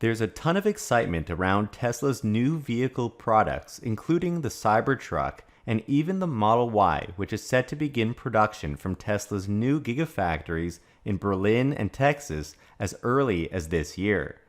There's a ton of excitement around Tesla's new vehicle products, including the Cybertruck and even the Model Y, which is set to begin production from Tesla's new Gigafactories in Berlin and Texas as early as this year.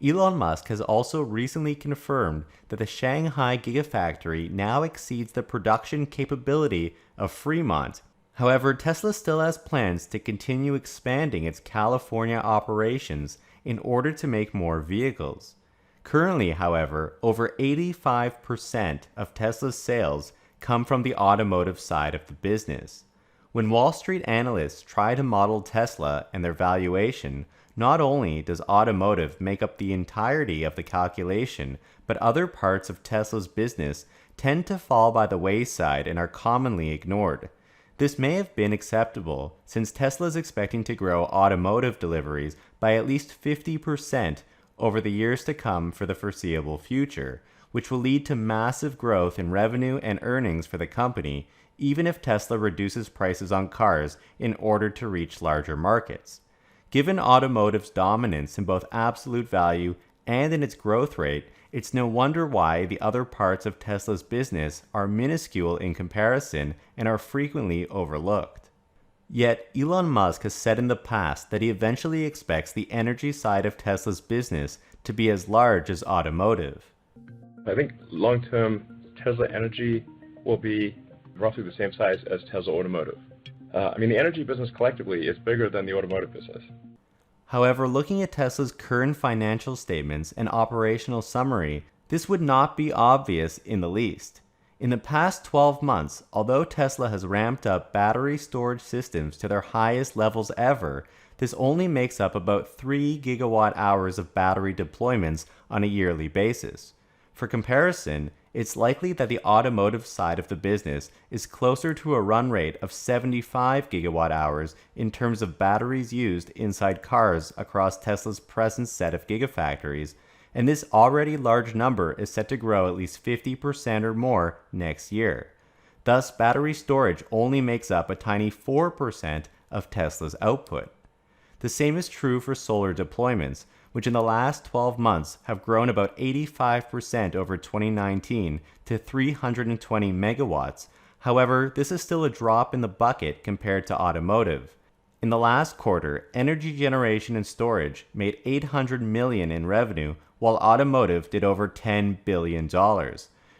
Elon Musk has also recently confirmed that the Shanghai Gigafactory now exceeds the production capability of Fremont. However, Tesla still has plans to continue expanding its California operations in order to make more vehicles. Currently, however, over 85% of Tesla's sales come from the automotive side of the business. When Wall Street analysts try to model Tesla and their valuation, not only does automotive make up the entirety of the calculation, but other parts of Tesla's business tend to fall by the wayside and are commonly ignored. This may have been acceptable since Tesla is expecting to grow automotive deliveries by at least 50% over the years to come for the foreseeable future, which will lead to massive growth in revenue and earnings for the company, even if Tesla reduces prices on cars in order to reach larger markets. Given automotive's dominance in both absolute value and in its growth rate, it's no wonder why the other parts of Tesla's business are minuscule in comparison and are frequently overlooked. Yet, Elon Musk has said in the past that he eventually expects the energy side of Tesla's business to be as large as automotive. I think long-term Tesla Energy will be roughly the same size as Tesla Automotive. The energy business collectively is bigger than the automotive business. However, looking at Tesla's current financial statements and operational summary, this would not be obvious in the least. In the past 12 months, although Tesla has ramped up battery storage systems to their highest levels ever, this only makes up about 3 gigawatt hours of battery deployments on a yearly basis. For comparison, it's likely that the automotive side of the business is closer to a run rate of 75 gigawatt hours in terms of batteries used inside cars across Tesla's present set of gigafactories, and this already large number is set to grow at least 50% or more next year. Thus, battery storage only makes up a tiny 4% of Tesla's output. The same is true for solar deployments, which in the last 12 months have grown about 85% over 2019 to 320 megawatts. However, this is still a drop in the bucket compared to automotive. In the last quarter, energy generation and storage made $800 million in revenue, while automotive did over $10 billion.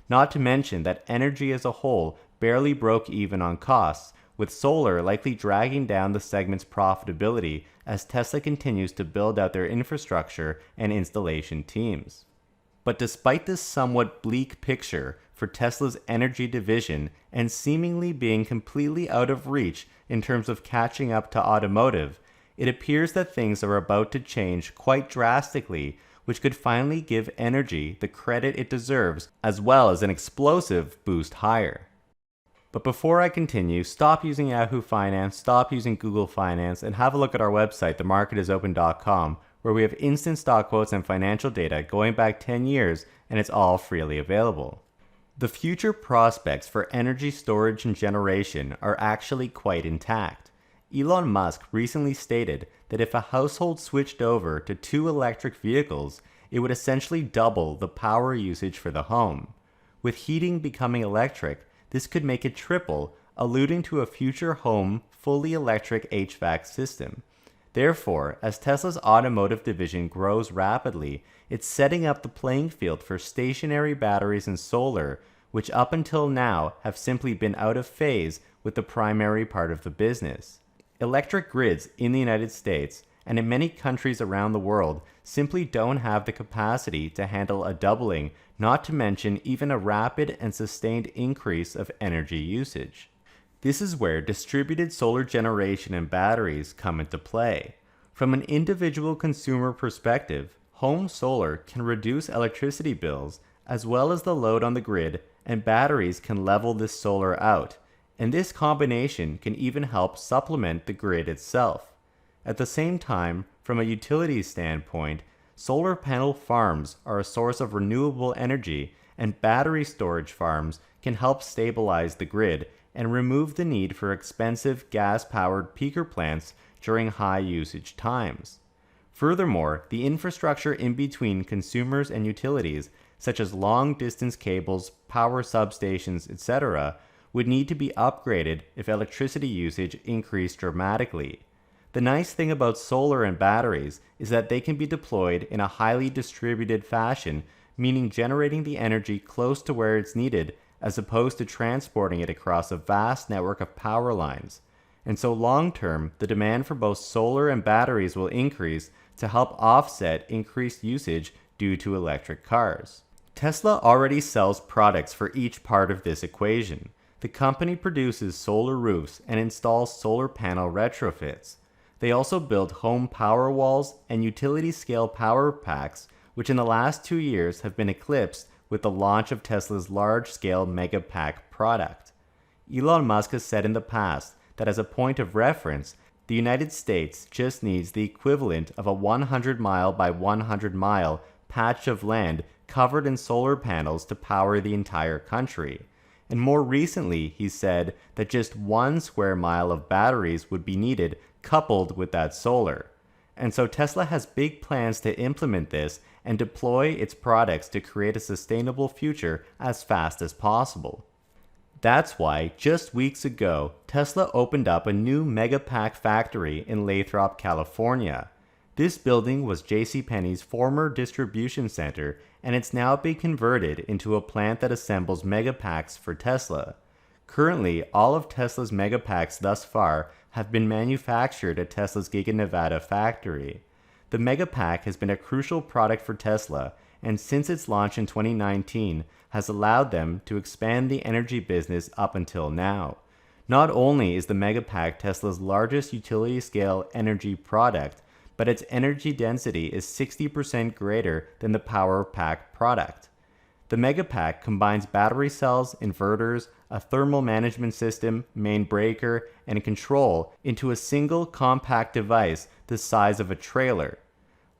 Not to mention that energy as a whole barely broke even on costs, with solar likely dragging down the segment's profitability as Tesla continues to build out their infrastructure and installation teams. But despite this somewhat bleak picture for Tesla's energy division and seemingly being completely out of reach in terms of catching up to automotive, it appears that things are about to change quite drastically, which could finally give energy the credit it deserves as well as an explosive boost higher. But before I continue, stop using Yahoo Finance, stop using Google Finance, and have a look at our website, themarketisopen.com, where we have instant stock quotes and financial data going back 10 years, and it's all freely available. The future prospects for energy storage and generation are actually quite intact. Elon Musk recently stated that if a household switched over to 2 electric vehicles, it would essentially double the power usage for the home. With heating becoming electric, this could make it triple, alluding to a future home fully electric HVAC system. Therefore, as Tesla's automotive division grows rapidly, it's setting up the playing field for stationary batteries and solar, which up until now have simply been out of phase with the primary part of the business. Electric grids in the United States and in many countries around the world simply don't have the capacity to handle a doubling, not to mention even a rapid and sustained increase of energy usage. This is where distributed solar generation and batteries come into play. From an individual consumer perspective, home solar can reduce electricity bills as well as the load on the grid, and batteries can level this solar out, and this combination can even help supplement the grid itself. At the same time, from a utility standpoint, solar panel farms are a source of renewable energy, and battery storage farms can help stabilize the grid and remove the need for expensive gas-powered peaker plants during high usage times. Furthermore, the infrastructure in between consumers and utilities, such as long-distance cables, power substations, etc., would need to be upgraded if electricity usage increased dramatically. The nice thing about solar and batteries is that they can be deployed in a highly distributed fashion, meaning generating the energy close to where it's needed as opposed to transporting it across a vast network of power lines. And so long term, the demand for both solar and batteries will increase to help offset increased usage due to electric cars. Tesla already sells products for each part of this equation. The company produces solar roofs and installs solar panel retrofits. They also build home power walls and utility-scale power packs, which in the last 2 years have been eclipsed with the launch of Tesla's large-scale Megapack product. Elon Musk has said in the past that as a point of reference, the United States just needs the equivalent of a 100-mile by 100-mile patch of land covered in solar panels to power the entire country. And more recently, he said that just 1 square mile of batteries would be needed coupled with that solar. And so Tesla has big plans to implement this and deploy its products to create a sustainable future as fast as possible. That's why, just weeks ago, Tesla opened up a new Megapack factory in Lathrop, California. This building was JCPenney's former distribution center, and it's now being converted into a plant that assembles Megapacks for Tesla. Currently, all of Tesla's Megapacks thus far have been manufactured at Tesla's Giga Nevada factory. The Megapack has been a crucial product for Tesla, and since its launch in 2019, has allowed them to expand the energy business up until now. Not only is the Megapack Tesla's largest utility-scale energy product, but its energy density is 60% greater than the Powerpack product. The Megapack combines battery cells, inverters, a thermal management system, main breaker, and control into a single compact device the size of a trailer.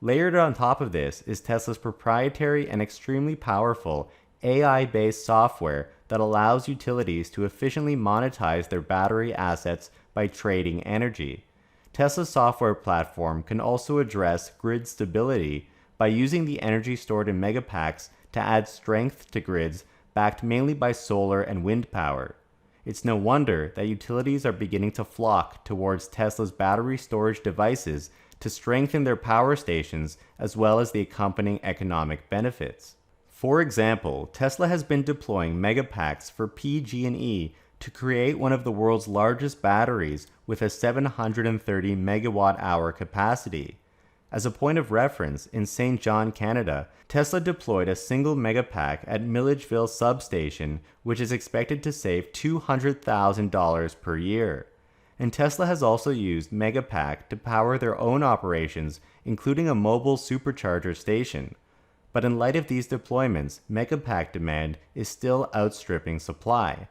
Layered on top of this is Tesla's proprietary and extremely powerful AI-based software that allows utilities to efficiently monetize their battery assets by trading energy. Tesla's software platform can also address grid stability by using the energy stored in Megapacks to add strength to grids backed mainly by solar and wind power. It's no wonder that utilities are beginning to flock towards Tesla's battery storage devices to strengthen their power stations as well as the accompanying economic benefits. For example, Tesla has been deploying Megapacks for PG&E to create one of the world's largest batteries with a 730 megawatt-hour capacity. As a point of reference, in St. John, Canada, Tesla deployed a single Megapack at Milledgeville substation, which is expected to save $200,000 per year. And Tesla has also used Megapack to power their own operations, including a mobile supercharger station. But in light of these deployments, Megapack demand is still outstripping supply.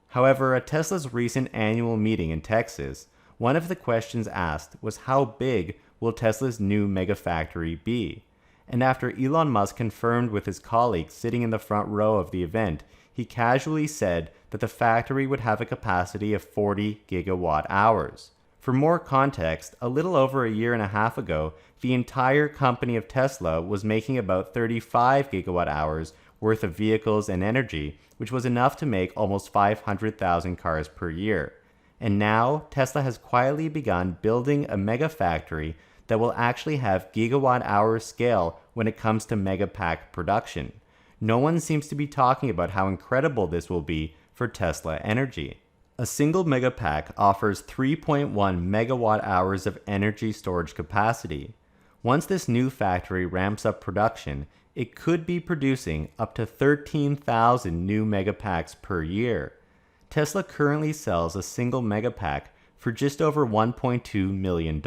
However, at Tesla's recent annual meeting in Texas, one of the questions asked was how big will Tesla's new Megafactory be? And after Elon Musk confirmed with his colleagues sitting in the front row of the event, he casually said that the factory would have a capacity of 40 gigawatt hours. For more context, a little over a year and a half ago, the entire company of Tesla was making about 35 gigawatt hours worth of vehicles and energy, which was enough to make almost 500,000 cars per year. And now, Tesla has quietly begun building a Megafactory that will actually have gigawatt-hour scale when it comes to Megapack production. No one seems to be talking about how incredible this will be for Tesla energy. A single Megapack offers 3.1 megawatt hours of energy storage capacity. Once this new factory ramps up production, it could be producing up to 13,000 new Megapacks per year. Tesla currently sells a single Megapack for just over $1.2 million.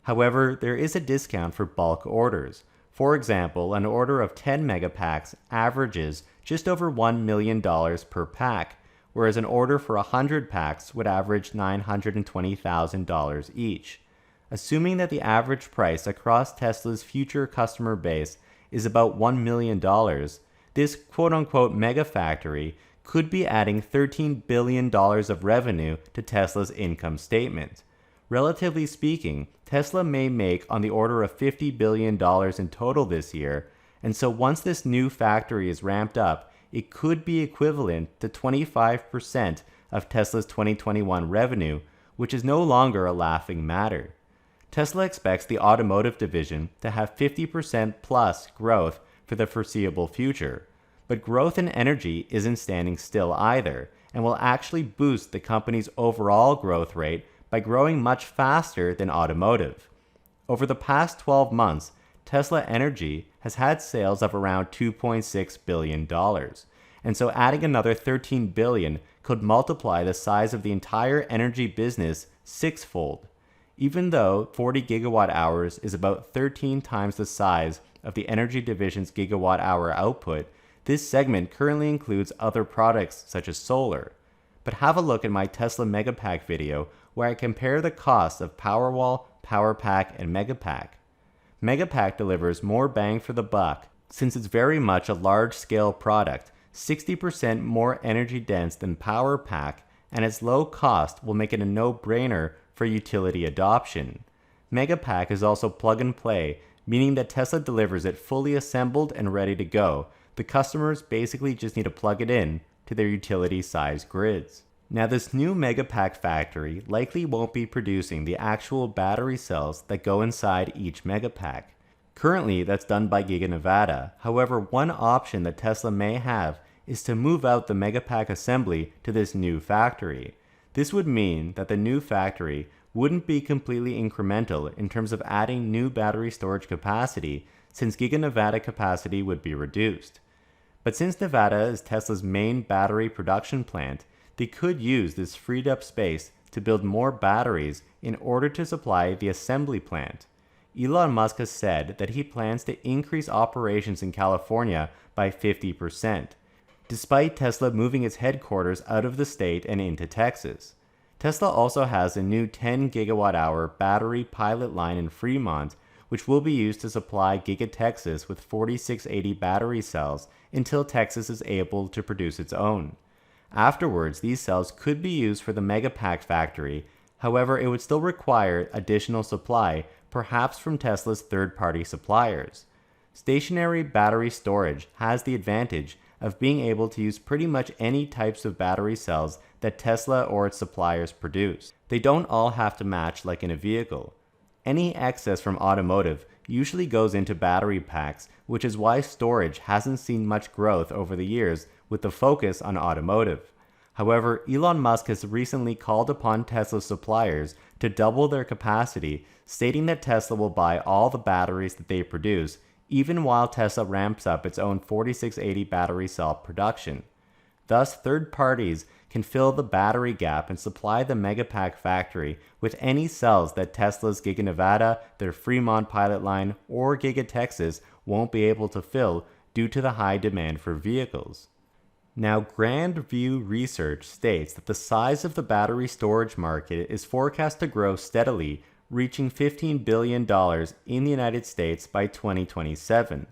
However, there is a discount for bulk orders. For example, an order of 10 Megapacks averages just over $1 million per pack, whereas an order for 100 packs would average $920,000 each. Assuming that the average price across Tesla's future customer base is about $1 million, this quote-unquote Megafactory could be adding $13 billion of revenue to Tesla's income statement. Relatively speaking, Tesla may make on the order of $50 billion in total this year, and so once this new factory is ramped up, it could be equivalent to 25% of Tesla's 2021 revenue, which is no longer a laughing matter. Tesla expects the automotive division to have 50% plus growth for the foreseeable future, but growth in energy isn't standing still either, and will actually boost the company's overall growth rate by growing much faster than automotive. Over the past 12 months, Tesla Energy has had sales of around $2.6 billion, and so adding another $13 billion could multiply the size of the entire energy business sixfold. Even though 40 gigawatt hours is about 13 times the size of the energy division's gigawatt hour output, this segment currently includes other products such as solar. But have a look at my Tesla Megapack video where I compare the costs of Powerwall, Powerpack, and Megapack. Megapack delivers more bang for the buck since it's very much a large-scale product, 60% more energy dense than Powerpack, and its low cost will make it a no-brainer for utility adoption. Megapack is also plug-and-play, meaning that Tesla delivers it fully assembled and ready to go. The customers basically just need to plug it in to their utility-size grids. Now, this new Megapack factory likely won't be producing the actual battery cells that go inside each Megapack. Currently, that's done by Giga Nevada. However, one option that Tesla may have is to move out the Megapack assembly to this new factory. This would mean that the new factory wouldn't be completely incremental in terms of adding new battery storage capacity, since Giga Nevada capacity would be reduced. But since Nevada is Tesla's main battery production plant, they could use this freed up space to build more batteries in order to supply the assembly plant. Elon Musk has said that he plans to increase operations in California by 50%, despite Tesla moving its headquarters out of the state and into Texas. Tesla also has a new 10 gigawatt hour battery pilot line in Fremont, which will be used to supply Giga Texas with 4680 battery cells until Texas is able to produce its own. Afterwards, these cells could be used for the Megapack factory. However, it would still require additional supply, perhaps from Tesla's third-party suppliers. Stationary battery storage has the advantage of being able to use pretty much any types of battery cells that Tesla or its suppliers produce. They don't all have to match like in a vehicle. Any excess from automotive usually goes into battery packs, which is why storage hasn't seen much growth over the years with the focus on automotive. However, Elon Musk has recently called upon Tesla's suppliers to double their capacity, stating that Tesla will buy all the batteries that they produce, even while Tesla ramps up its own 4680 battery cell production. Thus, third parties can fill the battery gap and supply the Megapack factory with any cells that Tesla's Giga Nevada, their Fremont pilot line, or Giga Texas won't be able to fill due to the high demand for vehicles. Now, Grand View Research states that the size of the battery storage market is forecast to grow steadily, reaching $15 billion in the United States by 2027.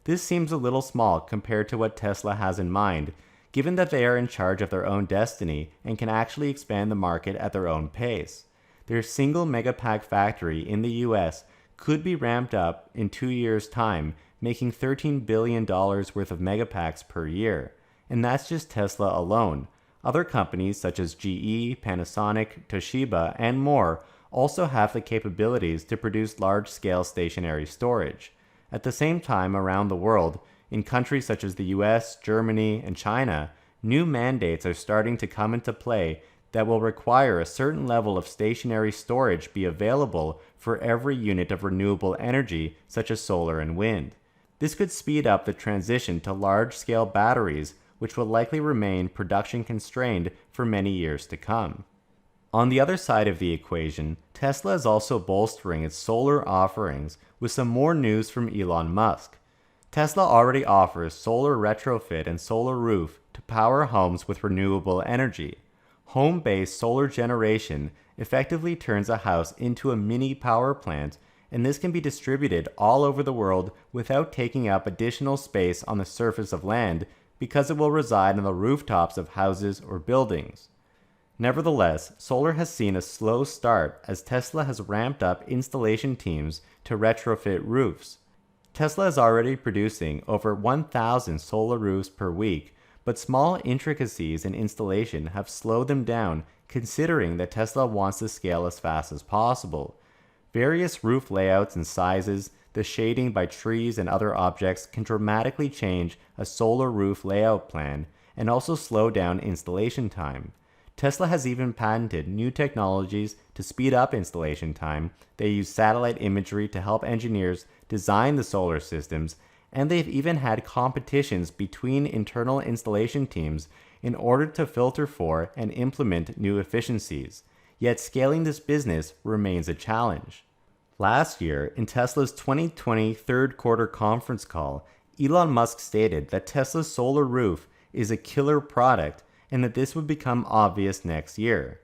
This seems a little small compared to what Tesla has in mind, given that they are in charge of their own destiny and can actually expand the market at their own pace. Their single Megapack factory in the US could be ramped up in 2 years' time, making $13 billion worth of Megapacks per year. And that's just Tesla alone. Other companies such as GE, Panasonic, Toshiba, and more also have the capabilities to produce large-scale stationary storage. At the same time, around the world, in countries such as the US, Germany, and China, new mandates are starting to come into play that will require a certain level of stationary storage be available for every unit of renewable energy, such as solar and wind. This could speed up the transition to large-scale batteries, which will likely remain production constrained for many years to come. On the other side of the equation, Tesla is also bolstering its solar offerings with some more news from Elon Musk. Tesla already offers solar retrofit and solar roof to power homes with renewable energy. Home-based solar generation effectively turns a house into a mini power plant, and this can be distributed all over the world without taking up additional space on the surface of land because it will reside on the rooftops of houses or buildings. Nevertheless, solar has seen a slow start as Tesla has ramped up installation teams to retrofit roofs. Tesla is already producing over 1,000 solar roofs per week, but small intricacies in installation have slowed them down considering that Tesla wants to scale as fast as possible. Various roof layouts and sizes, the shading by trees and other objects can dramatically change a solar roof layout plan and also slow down installation time. Tesla has even patented new technologies to speed up installation time. They use satellite imagery to help engineers design the solar systems, and they've even had competitions between internal installation teams in order to filter for and implement new efficiencies. Yet scaling this business remains a challenge. Last year, in Tesla's 2020 third quarter conference call, Elon Musk stated that Tesla's solar roof is a killer product and that this would become obvious next year.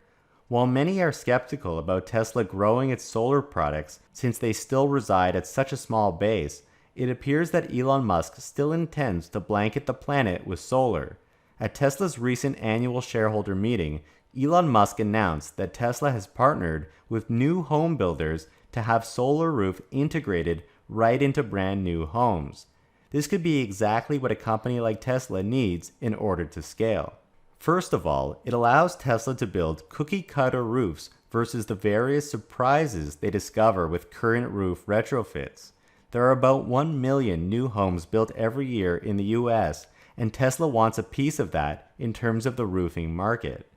While many are skeptical about Tesla growing its solar products since they still reside at such a small base, it appears that Elon Musk still intends to blanket the planet with solar. At Tesla's recent annual shareholder meeting, Elon Musk announced that Tesla has partnered with new home builders to have solar roof integrated right into brand new homes. This could be exactly what a company like Tesla needs in order to scale. First of all, it allows Tesla to build cookie-cutter roofs versus the various surprises they discover with current roof retrofits. There are about 1 million new homes built every year in the US, and Tesla wants a piece of that in terms of the roofing market.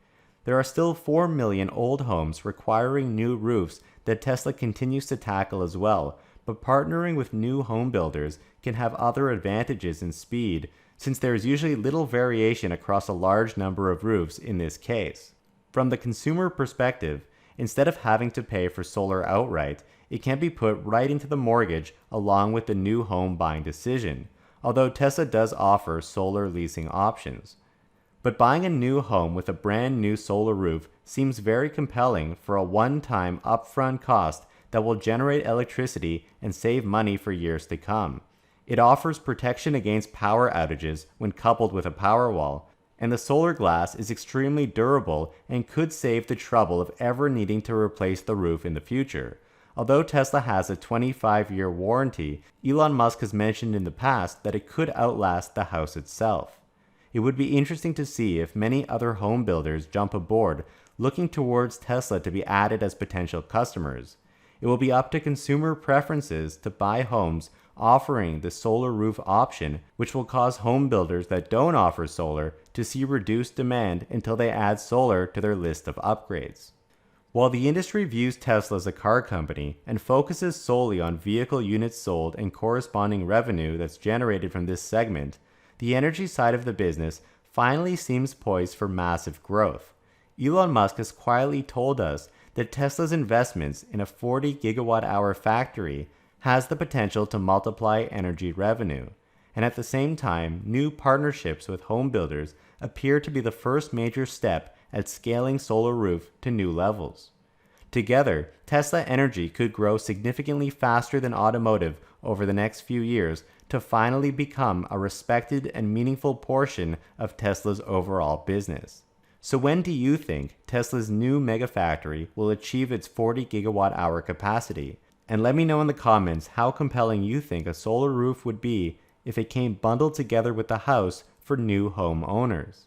There are still 4 million old homes requiring new roofs that Tesla continues to tackle as well, but partnering with new home builders can have other advantages in speed, since there is usually little variation across a large number of roofs in this case. From the consumer perspective, instead of having to pay for solar outright, it can be put right into the mortgage along with the new home buying decision, although Tesla does offer solar leasing options. But buying a new home with a brand new solar roof seems very compelling for a one-time upfront cost that will generate electricity and save money for years to come. It offers protection against power outages when coupled with a Powerwall, and the solar glass is extremely durable and could save the trouble of ever needing to replace the roof in the future. Although Tesla has a 25-year warranty, Elon Musk has mentioned in the past that it could outlast the house itself. It would be interesting to see if many other home builders jump aboard, looking towards Tesla to be added as potential customers. It will be up to consumer preferences to buy homes offering the solar roof option, which will cause home builders that don't offer solar to see reduced demand until they add solar to their list of upgrades. While the industry views Tesla as a car company and focuses solely on vehicle units sold and corresponding revenue that's generated from this segment, the energy side of the business finally seems poised for massive growth. Elon Musk has quietly told us that Tesla's investments in a 40 gigawatt-hour factory has the potential to multiply energy revenue, and at the same time, new partnerships with home builders appear to be the first major step at scaling solar roof to new levels. Together, Tesla Energy could grow significantly faster than automotive over the next few years to finally become a respected and meaningful portion of Tesla's overall business. So when do you think Tesla's new Megafactory will achieve its 40 gigawatt-hour capacity? And let me know in the comments how compelling you think a solar roof would be if it came bundled together with the house for new home owners.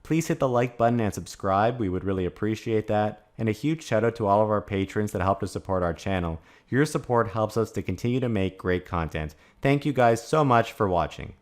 Please hit the like button and subscribe, we would really appreciate that. And a huge shout out to all of our patrons that help to support our channel. Your support helps us to continue to make great content. Thank you guys so much for watching.